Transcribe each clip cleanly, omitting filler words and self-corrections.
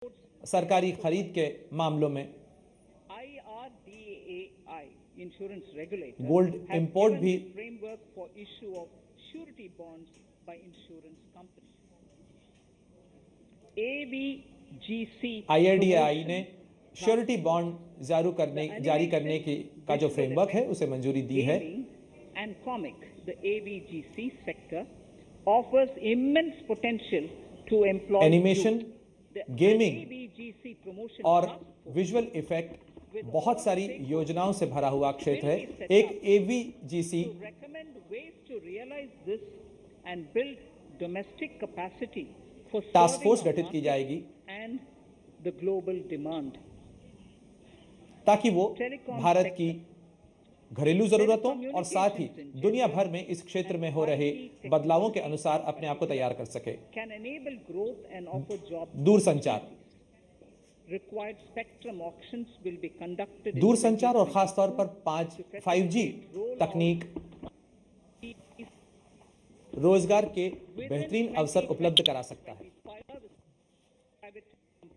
सरकारी खरीद के मामलों में IRDAI insurance regulator gold has import given भी the framework for issue of surety bonds by insurance companies. ABGC IRDAI ने श्योरिटी बॉन्ड जारी करने की का जो फ्रेमवर्क है उसे मंजूरी दी है। Gaming and comic, the ABGC sector offers immense potential to employ animation, youth. The gaming ABGC promotion और task force विजुअल इफेक्ट बहुत सारी योजनाओं से भरा हुआ क्षेत्र है। एक ABGC to recommend ways to realize this and build domestic capacity for task serving force our गठित की market जाएगी and the global demand. ताकि वो भारत की घरेलू जरूरतों और साथ ही दुनिया भर में इस क्षेत्र में हो रहे बदलावों के अनुसार अपने आप को तैयार कर सके। Can enable growth and offer jobs. दूरसंचार, Required spectrum auctions will be conducted in दूरसंचार और खास तौर पर 5G तकनीक रोजगार के बेहतरीन अवसर उपलब्ध करा सकता है। private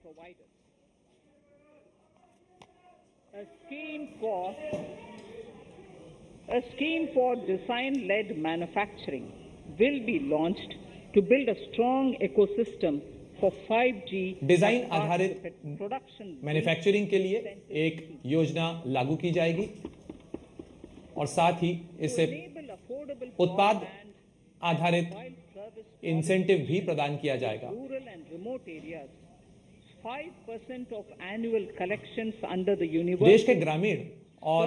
providers. A scheme for design-led manufacturing will be launched to build a strong ecosystem for 5G design as part of आधारित the production मैन्युफैक्चरिंग के लिए एक योजना लागू की जाएगी और साथ ही इससे enable affordable उत्पाद broadband आधारित mobile service इंसेंटिव भी प्रदान किया जाएगा। rural and remote areas. 5% of annual collections under the देश universal के ग्रामीण और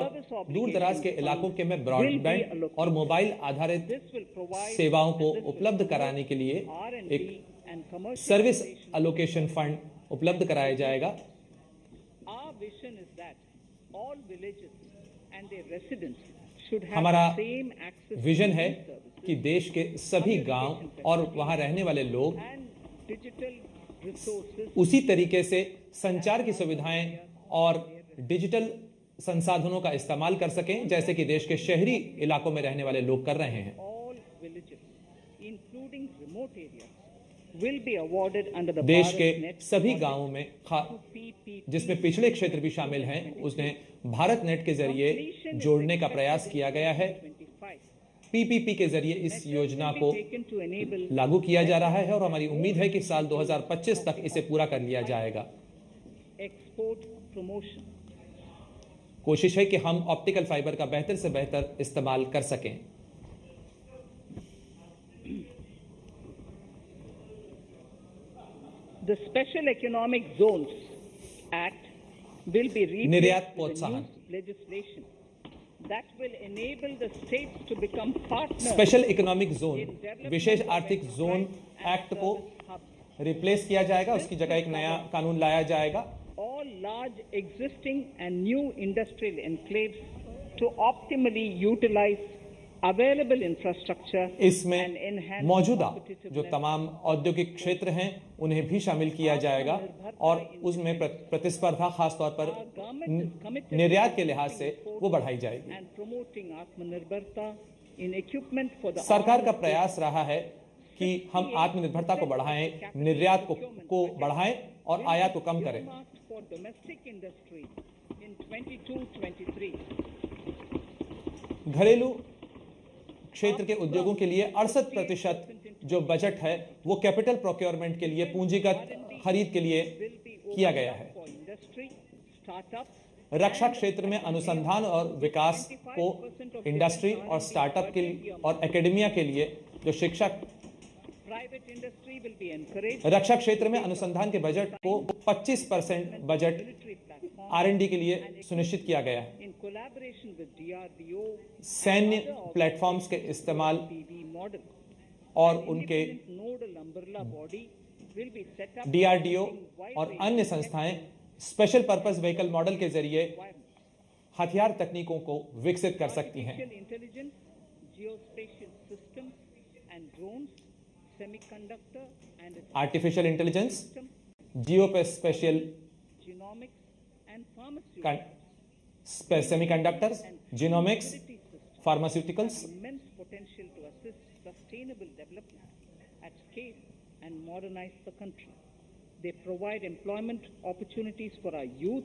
दूर दराज के इलाकों के में ब्रॉडबैंड और मोबाइल आधारित this will provide सेवाओं को उपलब्ध कराने के लिए R&D एक and commercial. Service allocation fund उपलब्ध कराया जाएगा। Our vision is that all villages and their residents should have हमारा the same access vision to है these services कि देश के सभी गांव और वहां रहने वाले लोग and digital resources उसी तरीके से संचार की सुविधाएं और डिजिटल संसाधनों का इस्तेमाल कर सकें जैसे कि देश के शहरी इलाकों में रहने वाले लोग कर रहे हैं। all villages including remote areas will be awarded under the देश के BharatNet सभी project गांवों में PPP जिसमें पिछड़े क्षेत्र भी शामिल हैं उसने भारत नेट के जरिए जोड़ने का प्रयास किया गया है। 25 पीपीपी के जरिए इस योजना को taken to enable लागू किया जा रहा है और हमारी उम्मीद है कि साल 2025 तक इसे पूरा कर लिया जाएगा। export promotion. कोशिश है कि हम ऑप्टिकल फाइबर का बेहतर से बेहतर इस्तेमाल कर सकें। The Special Economic Zones Act will be निर्यात replaced with a प्रोत्साहन। new legislation that will enable the states to become partners special economic zone in development विशेष of आर्थिक जोन enterprise एक्ट and को service hubs. रिप्लेस किया जाएगा, उसकी जगह एक नया कानून लाया जाएगा। All large existing and new industrial enclaves to optimally utilize available infrastructure and इसमें enhance मौजूदा competitiveness. जो तमाम औद्योगिक क्षेत्र हैं उन्हें भी शामिल किया जाएगा और उसमें प्रतिस्पर्धा खासतौर पर निर्यात के लिहाज से वो बढ़ाई जाएगी। And promoting Atmanirbharta in equipment for the सरकार का armed प्रयास रहा है कि हम आत्मनिर्भरता को बढ़ाएं, निर्यात को बढ़ाएं और आयात को कम करें। earmarked for domestic industry in 22-23. घरेलू क्षेत्र के उद्योगों के लिए 68% जो बजट है वो कैपिटल प्रोक्योरमेंट के लिए पूंजीगत खरीद के लिए किया गया है। For industry, startups, रक्षा क्षेत्र में अनुसंधान और विकास को इंडस्ट्री और स्टार्टअप के लिए और एकेडमिया के लिए जो शिक्षक private industry will be encouraged. रक्षा क्षेत्र में अनुसंधान के बजट को 25% बजट Military platform R&D के लिए सुनिश्चित किया गया है। in collaboration with DRDO सैन्य प्लेटफॉर्म्स के इस्तेमाल PV model. और उनके Independent nodal umbrella body will be set up DRDO using wide और range अन्य संस्थाएं स्पेशल पर्पस व्हीकल मॉडल के जरिए requirements. हथियार तकनीकों को विकसित कर सकती हैं। Artificial intelligence, geospatial systems and drones, semiconductor and its artificial intelligence, system, geospatial genomics and pharmaceuticals. Semiconductors, genomics, Mobility systems pharmaceuticals have immense potential to assist sustainable development at scale and modernize the country. They provide employment opportunities for our youth.